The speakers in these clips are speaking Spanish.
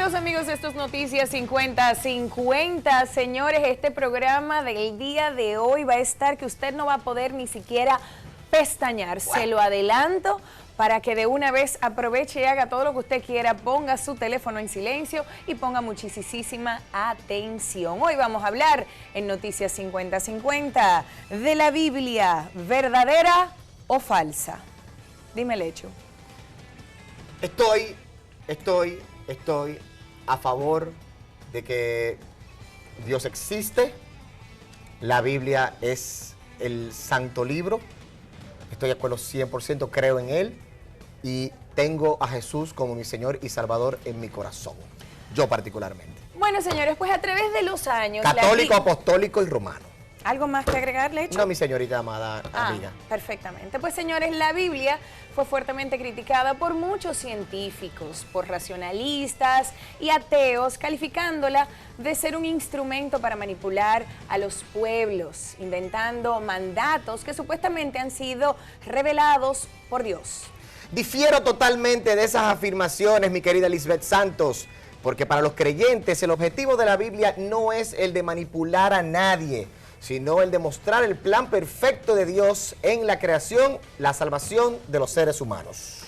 Bienvenidos amigos, esto es Noticias 50-50. Señores, este programa del día de hoy va a estar que usted no va a poder ni siquiera pestañear. Se lo adelanto para que de una vez aproveche y haga todo lo que usted quiera. Ponga su teléfono en silencio y ponga muchísima atención. Hoy vamos a hablar en Noticias 50-50 de la Biblia, ¿verdadera o falsa? Dime, Lecho. Estoy a favor de que Dios existe, la Biblia es el santo libro, estoy de acuerdo 100%, creo en él y tengo a Jesús como mi Señor y Salvador en mi corazón, yo particularmente. Bueno, señores, pues a través de los años... Católico, apostólico y romano. ¿Algo más que agregar, Lecho? No, mi señorita amada amiga. Perfectamente. Pues señores, la Biblia fue fuertemente criticada por muchos científicos, por racionalistas y ateos, calificándola de ser un instrumento para manipular a los pueblos, inventando mandatos que supuestamente han sido revelados por Dios. Difiero totalmente de esas afirmaciones, mi querida Lisbeth Santos, porque para los creyentes el objetivo de la Biblia no es el de manipular a nadie, sino el de mostrar el plan perfecto de Dios en la creación, la salvación de los seres humanos.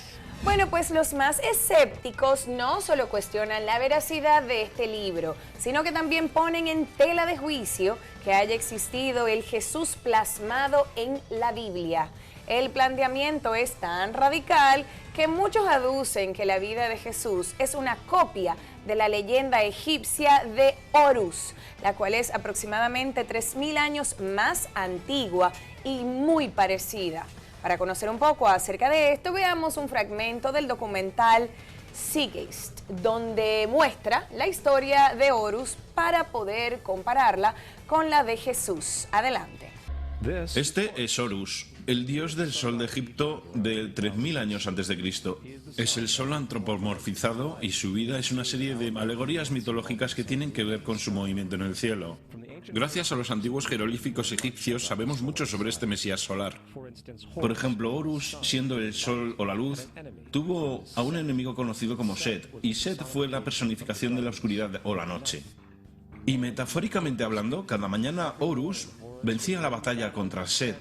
Bueno, pues los más escépticos no solo cuestionan la veracidad de este libro, sino que también ponen en tela de juicio que haya existido el Jesús plasmado en la Biblia. El planteamiento es tan radical que muchos aducen que la vida de Jesús es una copia de la leyenda egipcia de Horus, la cual es aproximadamente 3000 años más antigua y muy parecida. Para conocer un poco acerca de esto, veamos un fragmento del documental Zeitgeist, donde muestra la historia de Horus para poder compararla con la de Jesús. Adelante. Este es Horus, el dios del sol de Egipto de 3000 años antes de Cristo. Es el sol antropomorfizado y su vida es una serie de alegorías mitológicas que tienen que ver con su movimiento en el cielo. Gracias a los antiguos jeroglíficos egipcios sabemos mucho sobre este mesías solar. Por ejemplo, Horus, siendo el sol o la luz, tuvo a un enemigo conocido como Set, y Set fue la personificación de la oscuridad o la noche. Y metafóricamente hablando, cada mañana Horus vencía la batalla contra Set,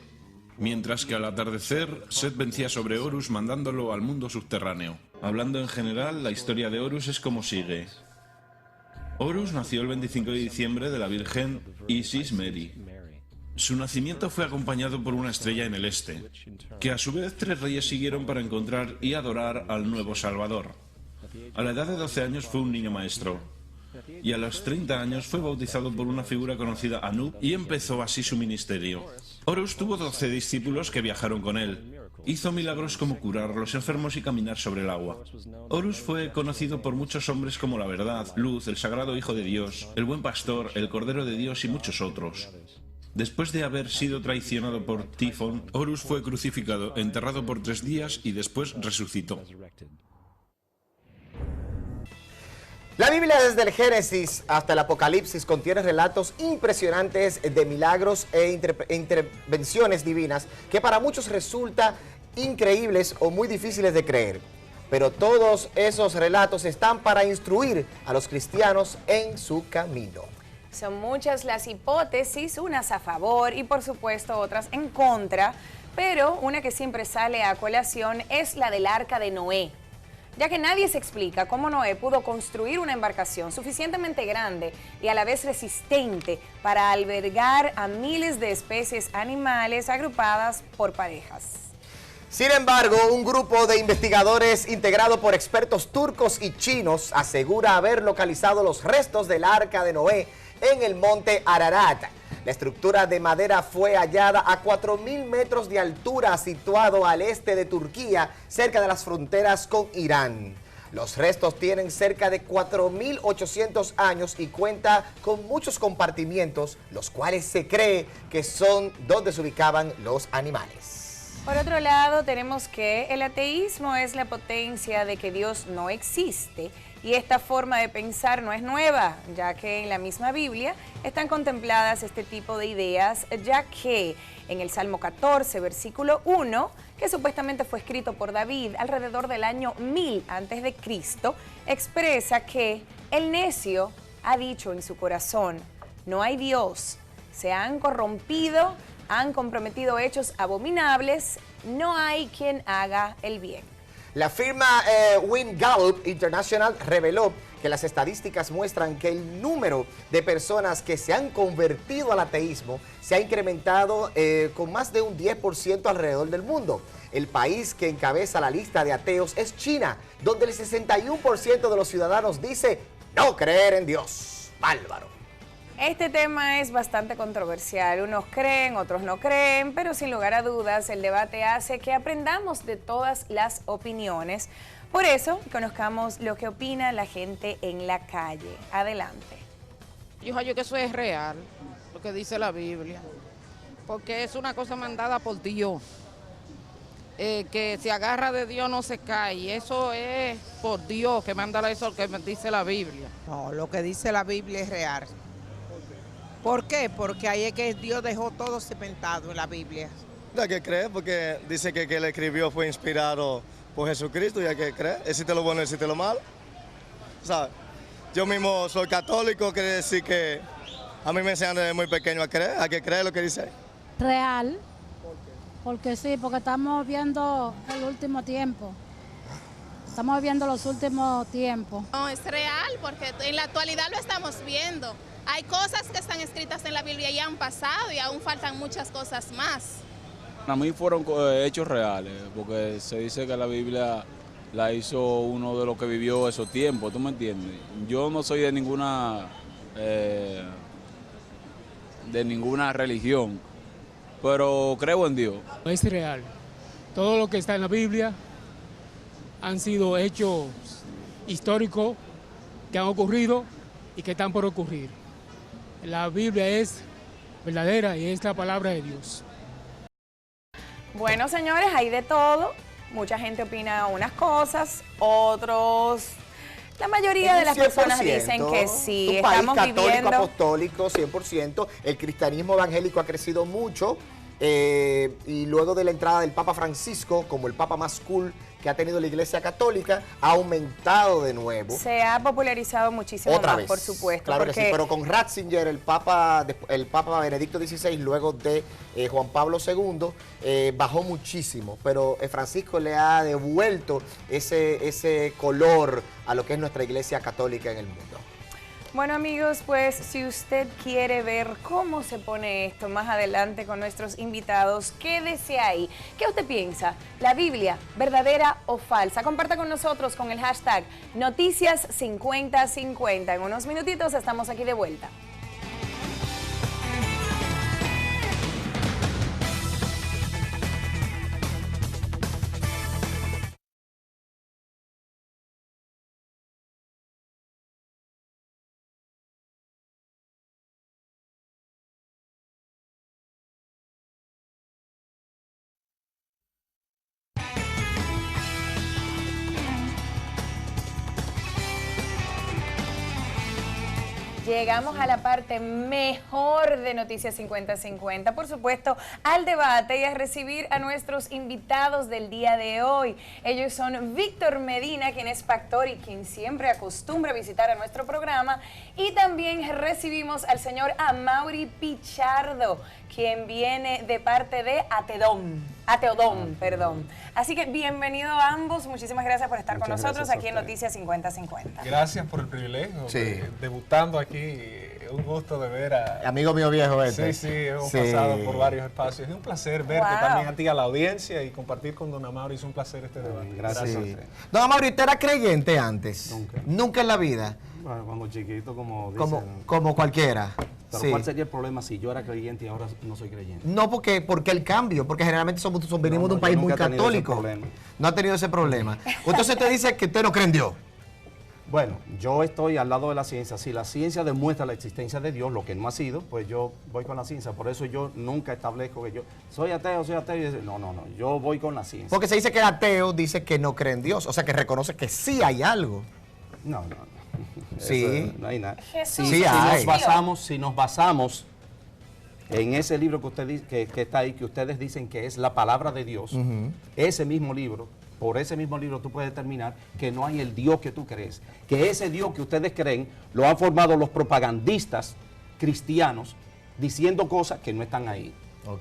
mientras que al atardecer Set vencía sobre Horus mandándolo al mundo subterráneo. Hablando en general, la historia de Horus es como sigue. Horus nació el 25 de diciembre de la Virgen Isis Meri. Su nacimiento fue acompañado por una estrella en el este, que a su vez 3 reyes siguieron para encontrar y adorar al nuevo Salvador. A la edad de 12 años fue un niño maestro, y a los 30 años fue bautizado por una figura conocida Anub y empezó así su ministerio. Horus tuvo 12 discípulos que viajaron con él. Hizo milagros como curar a los enfermos y caminar sobre el agua. Horus fue conocido por muchos hombres como la Verdad, Luz, el Sagrado Hijo de Dios, el Buen Pastor, el Cordero de Dios y muchos otros. Después de haber sido traicionado por Tifón, Horus fue crucificado, enterrado por 3 días y después resucitó. La Biblia desde el Génesis hasta el Apocalipsis contiene relatos impresionantes de milagros e intervenciones divinas que para muchos resulta increíbles o muy difíciles de creer. Pero todos esos relatos están para instruir a los cristianos en su camino. Son muchas las hipótesis, unas a favor y por supuesto otras en contra, pero una que siempre sale a colación es la del Arca de Noé, ya que nadie se explica cómo Noé pudo construir una embarcación suficientemente grande y a la vez resistente para albergar a miles de especies animales agrupadas por parejas. Sin embargo, un grupo de investigadores integrado por expertos turcos y chinos asegura haber localizado los restos del Arca de Noé en el monte Ararat. La estructura de madera fue hallada a 4000 metros de altura, situado al este de Turquía, cerca de las fronteras con Irán. Los restos tienen cerca de 4800 años y cuenta con muchos compartimientos, los cuales se cree que son donde se ubicaban los animales. Por otro lado, tenemos que el ateísmo es la potencia de que Dios no existe. Y esta forma de pensar no es nueva, ya que en la misma Biblia están contempladas este tipo de ideas, ya que en el Salmo 14, versículo 1, que supuestamente fue escrito por David alrededor del año 1000 a.C., expresa que El necio ha dicho en su corazón, no hay Dios. Se han corrompido, han comprometido hechos abominables, no hay quien haga el bien. La firma Wynn Gallup International reveló que las estadísticas muestran que el número de personas que se han convertido al ateísmo se ha incrementado con más de un 10% alrededor del mundo. El país que encabeza la lista de ateos es China, donde el 61% de los ciudadanos dice no creer en Dios. Bárbaro. Este tema es bastante controversial, unos creen, otros no creen, pero sin lugar a dudas el debate hace que aprendamos de todas las opiniones. Por eso, conozcamos lo que opina la gente en la calle. Adelante. Yo hallo que eso es real, lo que dice la Biblia, porque es una cosa mandada por Dios. Que se agarra de Dios no se cae, y eso es por Dios que manda eso que dice la Biblia. No, lo que dice la Biblia es real. ¿Por qué? Porque ahí es que Dios dejó todo cimentado en la Biblia. Hay que creer porque dice que él escribió fue inspirado por Jesucristo y hay que creer. Existe lo bueno y existe lo malo. ¿Sabes? Yo mismo soy católico, quiere decir que a mí me enseñan desde muy pequeño a creer, hay que creer lo que dice ahí. Real. Porque sí, porque estamos viendo el último tiempo. Estamos viendo los últimos tiempos. No, es real porque en la actualidad lo estamos viendo. Hay cosas que están escritas en la Biblia y han pasado y aún faltan muchas cosas más. A mí fueron hechos reales, porque se dice que la Biblia la hizo uno de los que vivió esos tiempos, ¿tú me entiendes? Yo no soy de ninguna religión, pero creo en Dios. Es real. Todo lo que está en la Biblia han sido hechos históricos que han ocurrido y que están por ocurrir. La Biblia es verdadera y es la palabra de Dios. Bueno, señores, hay de todo. Mucha gente opina unas cosas, otros... La mayoría de las personas dicen que sí. Un país estamos católico, viviendo... apostólico, 100%. El cristianismo evangélico ha crecido mucho. Y luego de la entrada del Papa Francisco, como el Papa más cool que ha tenido la Iglesia Católica, ha aumentado de nuevo. Se ha popularizado muchísimo Otra más, vez, por supuesto. claro porque... que sí, pero con Ratzinger, el Papa Benedicto XVI, luego de Juan Pablo II, bajó muchísimo, pero Francisco le ha devuelto ese color a lo que es nuestra Iglesia Católica en el mundo. Bueno, amigos, pues si usted quiere ver cómo se pone esto más adelante con nuestros invitados, quédese ahí. ¿Qué usted piensa? ¿La Biblia, verdadera o falsa? Comparta con nosotros con el hashtag Noticias5050. En unos minutitos estamos aquí de vuelta. Llegamos a la parte mejor de Noticias 5050, por supuesto, al debate y a recibir a nuestros invitados del día de hoy. Ellos son Víctor Medina, quien es pastor y quien siempre acostumbra visitar a nuestro programa, y también recibimos al señor Amaury Pichardo, quien viene de parte de Ateodón, perdón. Así que bienvenido a ambos, muchísimas gracias por estar con nosotros aquí en Noticias 5050. Gracias por el privilegio, debutando aquí, un gusto de ver a... Amigo mío viejo este. Sí, hemos pasado por varios espacios, es un placer verte también a ti, a la audiencia, y compartir con don Amaury, es un placer este debate. Gracias. Sí. Don Amaury, ¿usted era creyente antes? Nunca. ¿Nunca en la vida? Bueno, cuando chiquito, como dicen. Como cualquiera. Pero ¿cuál sería el problema si yo era creyente y ahora no soy creyente? No, porque el cambio, porque generalmente venimos de un país muy católico. No ha tenido ese problema. Entonces usted dice que usted no cree en Dios. Bueno, yo estoy al lado de la ciencia. Si la ciencia demuestra la existencia de Dios, lo que no ha sido, pues yo voy con la ciencia. Por eso yo nunca establezco que yo soy ateo. No, yo voy con la ciencia. Porque se dice que el ateo dice que no cree en Dios, o sea que reconoce que sí hay algo. No. Sí. Eso, no hay nada. Si nos basamos en ese libro que usted dice, que está ahí, que ustedes dicen que es la palabra de Dios, ese mismo libro por ese mismo libro tú puedes determinar que no hay el Dios que tú crees. Que ese Dios que ustedes creen lo han formado los propagandistas cristianos diciendo cosas que no están ahí.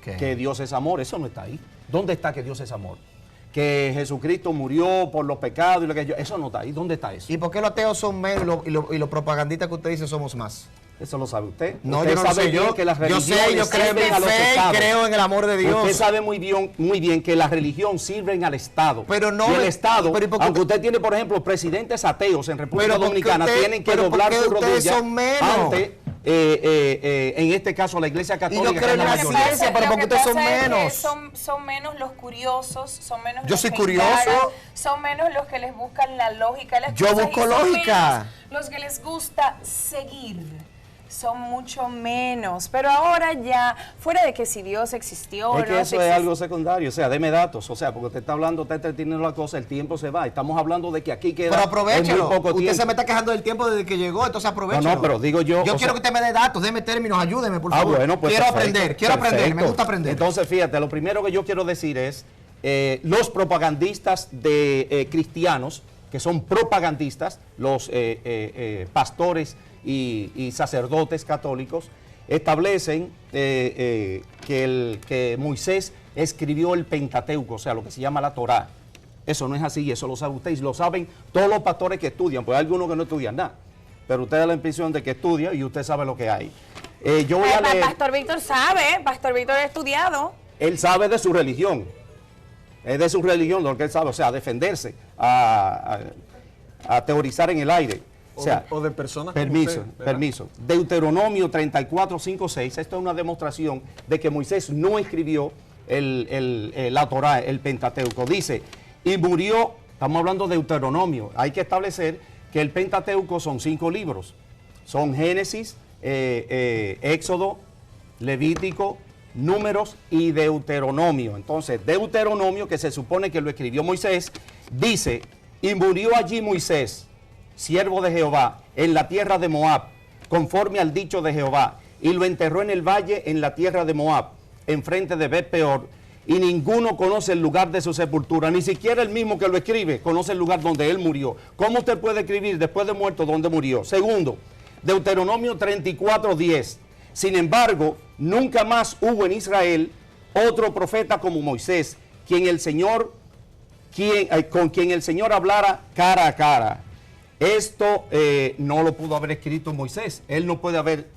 Que Dios es amor, eso no está ahí. ¿Dónde está que Dios es amor? Que Jesucristo murió por los pecados y lo que yo, eso no está ahí. ¿Dónde está eso? ¿Y por qué los ateos son menos y los propagandistas que usted dice somos más? Eso lo sabe usted. No, usted yo no lo sé. yo que las religiones yo creo en a los fe estados. y creo en el amor de Dios. Usted sabe muy bien que la religión sirve al Estado. Pero no y el Estado, pero aunque usted tiene, por ejemplo, presidentes ateos en República Dominicana, tienen que pero doblar su rodilla son menos. ante, en este caso, la Iglesia Católica. Y yo creo en la ciencia, pero porque ustedes son menos. Son menos los curiosos, son menos yo los soy que curioso. indagan, son menos los que les buscan la lógica. Yo busco lógica. Los que les gusta seguir. Son mucho menos, pero ahora ya, fuera de que si Dios existió o es que no eso es algo secundario, o sea, deme datos, o sea, porque usted está hablando, está entreteniendo la cosa, el tiempo se va, estamos hablando de que aquí queda pero aprovechelo, muy poco usted tiempo. se me está quejando del tiempo desde que llegó, entonces aprovechelo. No, pero digo yo... Yo quiero que usted me dé datos, déme términos, ayúdeme, por favor. Bueno, pues quiero perfecto, aprender, me gusta aprender. Entonces, fíjate, lo primero que yo quiero decir es, los propagandistas de cristianos, que son propagandistas, los pastores y sacerdotes católicos, establecen que Moisés escribió el Pentateuco, o sea, lo que se llama la Torá. Eso no es así, eso lo sabe usted, y lo saben todos los pastores que estudian, pues hay algunos que no estudian nada, pero usted da la impresión de que estudia y usted sabe lo que hay. Yo voy a leer, Pastor Víctor sabe, Pastor Víctor ha estudiado. él sabe de su religión, es de su religión lo que él sabe, o sea, defenderse, a teorizar en el aire. O sea, o de personas permiso, como usted, permiso. Deuteronomio 34, 5, 6, esto es una demostración de que Moisés no escribió la Torá, el Pentateuco. Dice, y murió, estamos hablando de Deuteronomio, hay que establecer que el Pentateuco son 5 libros. Son Génesis, Éxodo, Levítico, Números y Deuteronomio. Entonces, Deuteronomio, que se supone que lo escribió Moisés, dice, y murió allí Moisés, siervo de Jehová, en la tierra de Moab, conforme al dicho de Jehová, y lo enterró en el valle en la tierra de Moab, enfrente de Bet-peor, y ninguno conoce el lugar de su sepultura, ni siquiera el mismo que lo escribe conoce el lugar donde él murió. ¿Cómo usted puede escribir después de muerto dónde murió? Segundo, Deuteronomio 34, 10. Sin embargo, nunca más hubo en Israel otro profeta como Moisés, con quien el Señor hablara cara a cara. Esto no lo pudo haber escrito Moisés. Él no puede haber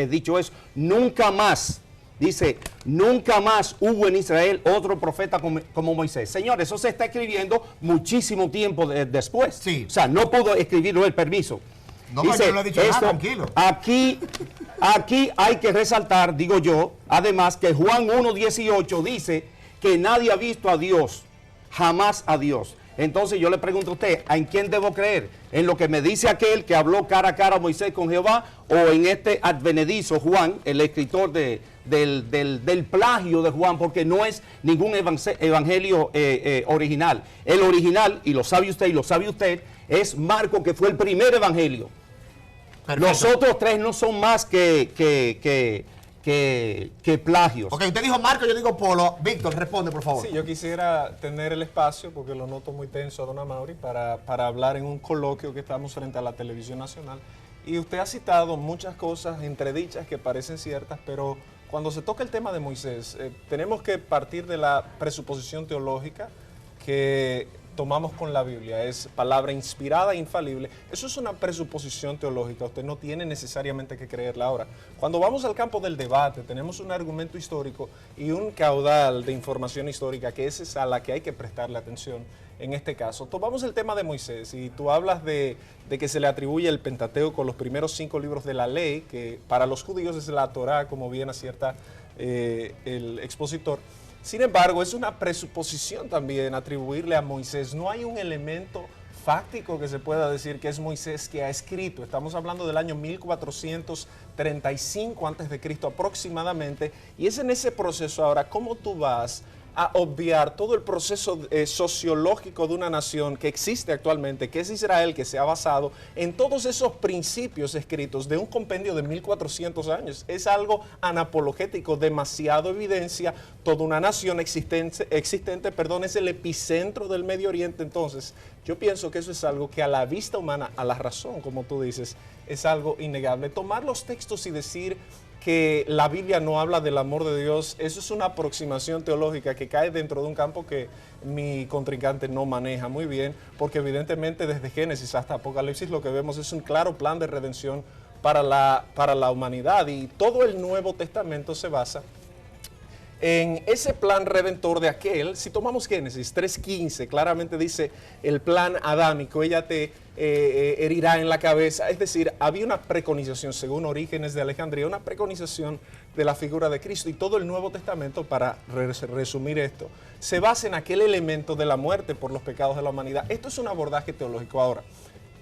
dicho eso. Nunca más, dice, nunca más hubo en Israel otro profeta como Moisés. Señor, eso se está escribiendo muchísimo tiempo después. Sí. O sea, no pudo escribirlo el permiso. No, dice, yo no le he dicho nada, tranquilo. Aquí hay que resaltar, digo yo, además que Juan 1:18 dice que nadie ha visto a Dios, jamás a Dios. Entonces yo le pregunto a usted, ¿en quién debo creer? ¿En lo que me dice aquel que habló cara a cara a Moisés con Jehová? ¿O en este advenedizo Juan, el escritor del plagio de Juan? Porque no es ningún evangelio original. El original, y lo sabe usted, es Marcos, que fue el primer evangelio. Perfecto. Los otros 3 no son más que plagios. Ok, usted dijo Marco, yo digo Polo. Víctor, responde, por favor. Sí, yo quisiera tener el espacio, porque lo noto muy tenso a don Amaury, para hablar en un coloquio que estamos frente a la televisión nacional. Y usted ha citado muchas cosas entredichas que parecen ciertas, pero cuando se toca el tema de Moisés, tenemos que partir de la presuposición teológica que tomamos con la Biblia, es palabra inspirada e infalible. Eso es una presuposición teológica, usted no tiene necesariamente que creerla. Ahora, cuando vamos al campo del debate, tenemos un argumento histórico y un caudal de información histórica que es esa a la que hay que prestarle atención en este caso. Tomamos el tema de Moisés y tú hablas de que se le atribuye el Pentateuco, los primeros 5 libros de la ley, que para los judíos es la Torá, como bien acierta el expositor. Sin embargo, es una presuposición también atribuirle a Moisés. No hay un elemento fáctico que se pueda decir que es Moisés que ha escrito. Estamos hablando del año 1435 a.C. aproximadamente. Y es en ese proceso ahora, ¿cómo tú vas a obviar todo el proceso sociológico de una nación que existe actualmente, que es Israel, que se ha basado en todos esos principios escritos de un compendio de 1400 años. Es algo anapologético, demasiado evidencia, toda una nación existente, es el epicentro del Medio Oriente. Entonces, yo pienso que eso es algo que a la vista humana, a la razón, como tú dices, es algo innegable. Tomar los textos y decir que la Biblia no habla del amor de Dios, eso es una aproximación teológica que cae dentro de un campo que mi contrincante no maneja muy bien, porque evidentemente desde Génesis hasta Apocalipsis lo que vemos es un claro plan de redención para la humanidad, y todo el Nuevo Testamento se basa en ese plan redentor de aquel. Si tomamos Génesis 3:15, claramente dice el plan adámico, ella te herirá en la cabeza. Es decir, había una preconización, según Orígenes de Alejandría, una preconización de la figura de Cristo, y todo el Nuevo Testamento, para resumir esto, se basa en aquel elemento de la muerte por los pecados de la humanidad. Esto es un abordaje teológico. Ahora,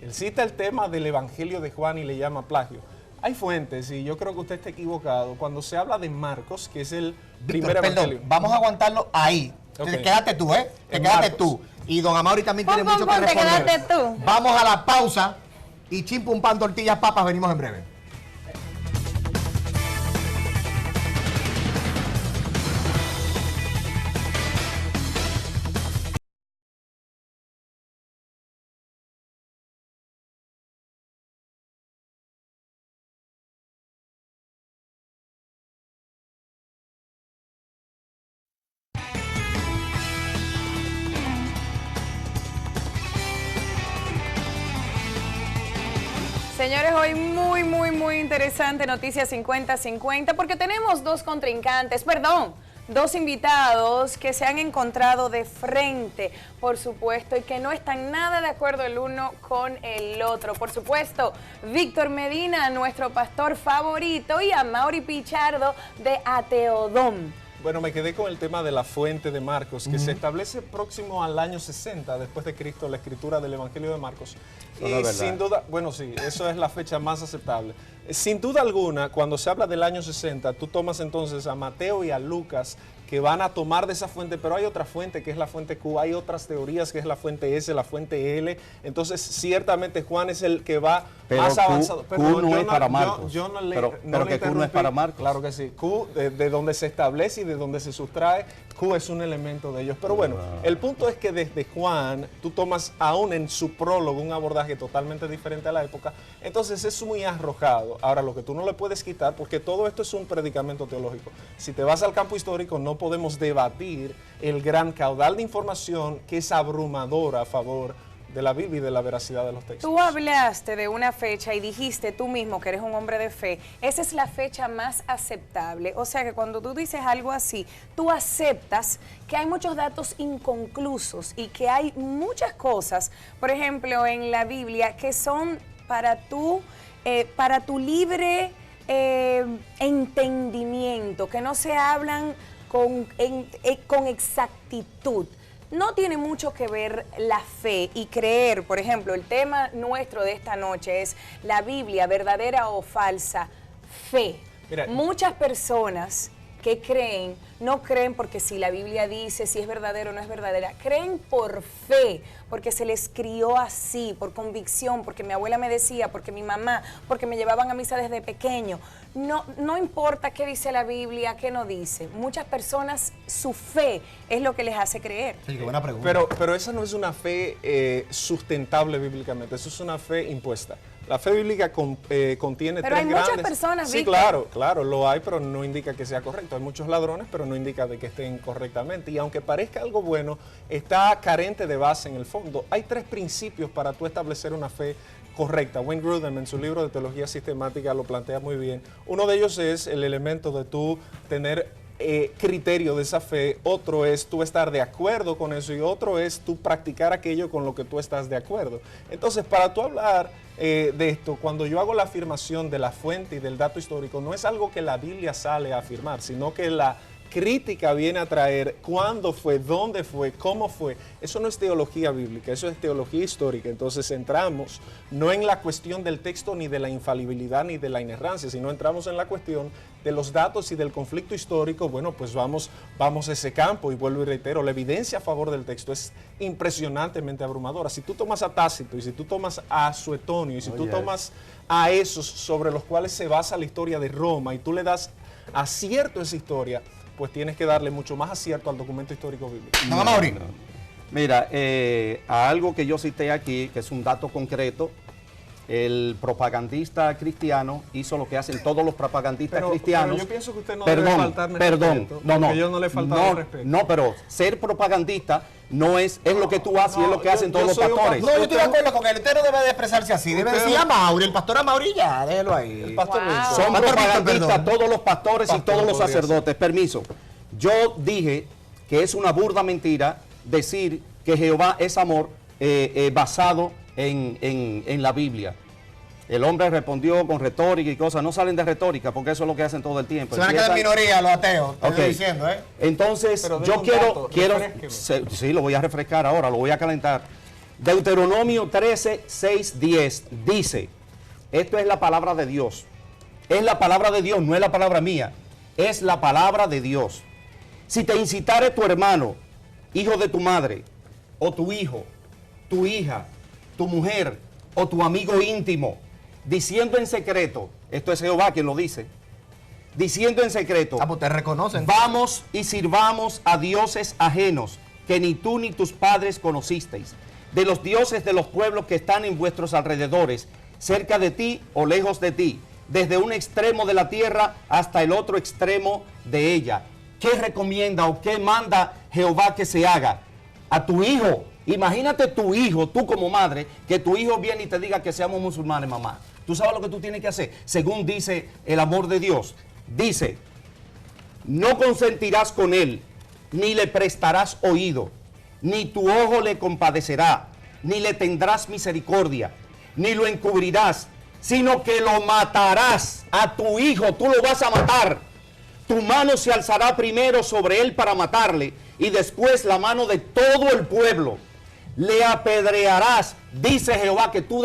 él cita el tema del Evangelio de Juan y le llama plagio. Hay fuentes, y yo creo que usted está equivocado, cuando se habla de Marcos, que es el primer evangelio. Vamos a aguantarlo ahí. Okay. Quédate tú, ¿eh? Te quédate tú. Y don Amaury también tiene mucho que responder. Quédate tú. Vamos a la pausa y chimpum pan, tortillas, papas, venimos en breve. Señores, hoy muy interesante Noticias 50-50, porque tenemos dos invitados que se han encontrado de frente, por supuesto, y que no están nada de acuerdo el uno con el otro. Por supuesto, Víctor Medina, nuestro pastor favorito, y Amaury Pichardo de Ateodom. Bueno, me quedé con el tema de la fuente de Marcos, que se establece próximo al año 60 después de Cristo, la escritura del Evangelio de Marcos. Y sin duda, bueno, sí, eso es la fecha más aceptable. Sin duda alguna, cuando se habla del año 60, tú tomas entonces a Mateo y a Lucas, que van a tomar de esa fuente, pero hay otra fuente que es la fuente Q, hay otras teorías que es la fuente S, la fuente L. Entonces, ciertamente Juan es el que va más avanzado. Q no es para Marcos. Pero que Q no es para Marcos. Claro que sí. Q, de donde se establece y de donde se sustrae, Q es un elemento de ellos. Pero bueno, el punto es que desde Juan, tú tomas aún en su prólogo un abordaje totalmente diferente a la época, entonces es muy arrojado. Ahora, lo que tú no le puedes quitar, porque todo esto es un predicamento teológico. Si te vas al campo histórico, no podemos debatir el gran caudal de información que es abrumadora a favor de la Biblia y de la veracidad de los textos. Tú hablaste de una fecha y dijiste tú mismo que eres un hombre de fe. Esa es la fecha más aceptable. O sea que cuando tú dices algo así, tú aceptas que hay muchos datos inconclusos y que hay muchas cosas, por ejemplo, en la Biblia, que son para tu libre entendimiento, que no se hablan con exactitud. No tiene mucho que ver la fe y creer. Por ejemplo, el tema nuestro de esta noche es la Biblia, verdadera o falsa. Fe. Mira, muchas personas que creen, no creen porque si la Biblia dice si es verdadera o no es verdadera, creen por fe, porque se les crió así, por convicción, porque mi abuela me decía, porque mi mamá, porque me llevaban a misa desde pequeño. No importa qué dice la Biblia, qué no dice. Muchas personas, su fe es lo que les hace creer. Sí, qué buena pregunta. Pero esa no es una fe sustentable bíblicamente, eso es una fe impuesta. La fe bíblica contiene pero tres grandes... Pero hay muchas personas, Sí, claro, lo hay, pero no indica que sea correcto. Hay muchos ladrones, pero no indica de que estén correctamente. Y aunque parezca algo bueno, está carente de base en el fondo. Hay tres principios para tú establecer una fe correcta. Wayne Grudem en su libro de Teología Sistemática lo plantea muy bien. Uno de ellos es el elemento de tú tener criterio de esa fe, otro es tú estar de acuerdo con eso y otro es tú practicar aquello con lo que tú estás de acuerdo. Entonces, para tú hablar de esto, cuando yo hago la afirmación de la fuente y del dato histórico, no es algo que la Biblia sale a afirmar, sino que crítica viene a traer cuándo fue, dónde fue, cómo fue. Eso no es teología bíblica, eso es teología histórica. Entonces entramos no en la cuestión del texto ni de la infalibilidad ni de la inerrancia, sino entramos en la cuestión de los datos y del conflicto histórico. Bueno, pues vamos a ese campo, y vuelvo y reitero, la evidencia a favor del texto es impresionantemente abrumadora. Si tú tomas a Tácito y si tú tomas a Suetonio y si tú tomas a esos sobre los cuales se basa la historia de Roma y tú le das acierto a esa historia, pues tienes que darle mucho más acierto al documento histórico bíblico. Mira, a algo que yo cité aquí, que es un dato concreto, el propagandista cristiano hizo lo que hacen todos los propagandistas cristianos. Pero yo pienso que usted no debe faltarme respeto, porque yo no le he faltado respeto. No, pero ser propagandista no es lo que tú haces y es lo que hacen todos los pastores. No, yo estoy de acuerdo con él. Usted no debe de expresarse así. Debe decir a Mauri, el pastor Amaury, ya, déjelo ahí. El pastor Son propagandistas todos los pastores y todos los sacerdotes. Permiso. Yo dije que es una burda mentira decir que Jehová es amor basado en la Biblia. El hombre respondió con retórica y cosas. No salen de retórica porque eso es lo que hacen todo el tiempo. Se van a quedar minoría los ateos, te estoy diciendo, ¿eh? Entonces, pero yo quiero sí, lo voy a refrescar ahora, lo voy a calentar. Deuteronomio 13, 6, 10 dice, esto es la palabra de Dios. Es la palabra de Dios, no es la palabra mía. Es la palabra de Dios. Si te incitare tu hermano, hijo de tu madre, o tu hijo, tu hija, tu mujer, o tu amigo íntimo, diciendo en secreto, esto es Jehová quien lo dice, diciendo en secreto, pues te reconocen. Vamos y sirvamos a dioses ajenos, que ni tú ni tus padres conocisteis, de los dioses de los pueblos que están en vuestros alrededores, cerca de ti o lejos de ti, desde un extremo de la tierra hasta el otro extremo de ella. ¿Qué recomienda o qué manda Jehová que se haga? A tu hijo. Imagínate tu hijo, tú como madre, que tu hijo viene y te diga que seamos musulmanes, mamá. ¿Tú sabes lo que tú tienes que hacer? Según dice el amor de Dios. Dice, no consentirás con él, ni le prestarás oído, ni tu ojo le compadecerá, ni le tendrás misericordia, ni lo encubrirás, sino que lo matarás a tu hijo, tú lo vas a matar. Tu mano se alzará primero sobre él para matarle, y después la mano de todo el pueblo. Le apedrearás, dice Jehová, que tú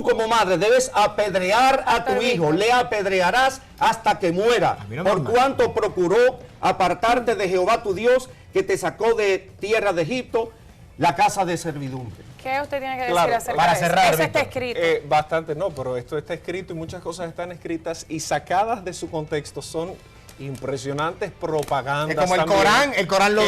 como madre debes apedrear a tu hijo, le apedrearás hasta que muera, por cuanto procuró apartarte de Jehová tu Dios, que te sacó de tierra de Egipto, la casa de servidumbre. ¿Qué usted tiene que decir acerca para de cerrar, eso? Eso está escrito. Bastante, no, pero esto está escrito y muchas cosas están escritas y sacadas de su contexto. Son impresionantes propagandas. Es como el Corán,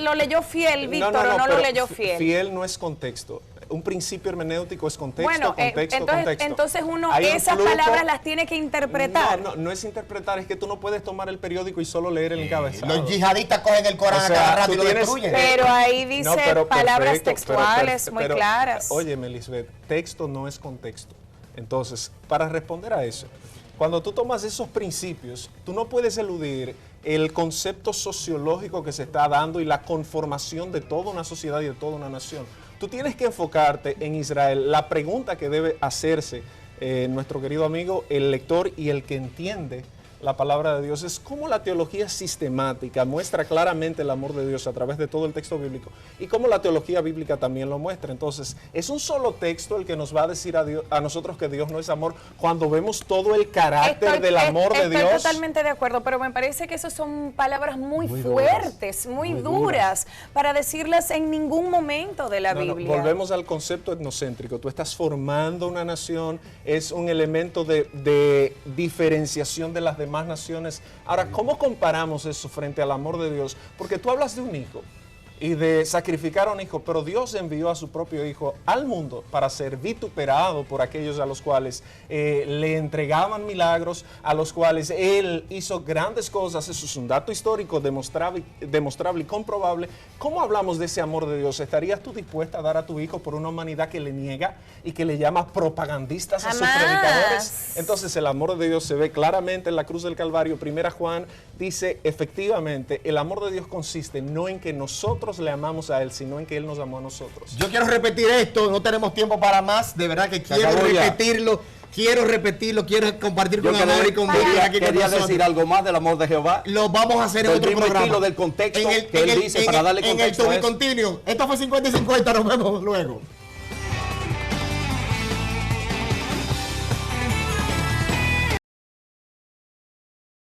lo leyó fiel, Víctor, o no lo leyó fiel. Fiel no es contexto. Un principio hermenéutico es contexto, contexto. Entonces uno esas palabras las tiene que interpretar. No es interpretar, es que tú no puedes tomar el periódico y solo leer el encabezado. Los yihadistas cogen el Corán a cada rato y lo destruyen. Pero ahí dice palabras textuales muy claras. Oye, Melisbeth, texto no es contexto. Entonces, para responder a eso, cuando tú tomas esos principios, tú no puedes eludir el concepto sociológico que se está dando y la conformación de toda una sociedad y de toda una nación. Tú tienes que enfocarte en Israel. La pregunta que debe hacerse nuestro querido amigo, el lector y el que entiende la palabra de Dios, es cómo la teología sistemática muestra claramente el amor de Dios a través de todo el texto bíblico y cómo la teología bíblica también lo muestra. Entonces, es un solo texto el que nos va a decir a nosotros que Dios no es amor cuando vemos todo el carácter del amor de Dios. Estoy totalmente de acuerdo, pero me parece que esas son palabras muy fuertes, muy duras, para decirlas en ningún momento de la Biblia. Volvemos al concepto etnocéntrico. Tú estás formando una nación, es un elemento de diferenciación de las demás naciones. Ahora, ¿cómo comparamos eso frente al amor de Dios? Porque tú hablas de un hijo y de sacrificar a un hijo, pero Dios envió a su propio hijo al mundo para ser vituperado por aquellos a los cuales le entregaban milagros, a los cuales él hizo grandes cosas. Eso es un dato histórico demostrable y comprobable. ¿Cómo hablamos de ese amor de Dios? ¿Estarías tú dispuesta a dar a tu hijo por una humanidad que le niega y que le llama propagandistas a sus predicadores? Entonces el amor de Dios se ve claramente en la cruz del Calvario. Primera Juan dice, efectivamente, el amor de Dios consiste no en que nosotros le amamos a Él, sino en que Él nos amó a nosotros. Yo quiero repetir esto, no tenemos tiempo para más, de verdad que quiero repetirlo. quiero repetirlo, quiero compartir Yo con Amor y con Víctor aquí con quería nosotros. decir algo más del amor de Jehová. Lo vamos a hacer en Del otro mismo programa. estilo del contexto que él dice, para darle contexto En a el eso. Tubi Continuo. Esto fue 50 y 50, nos vemos luego.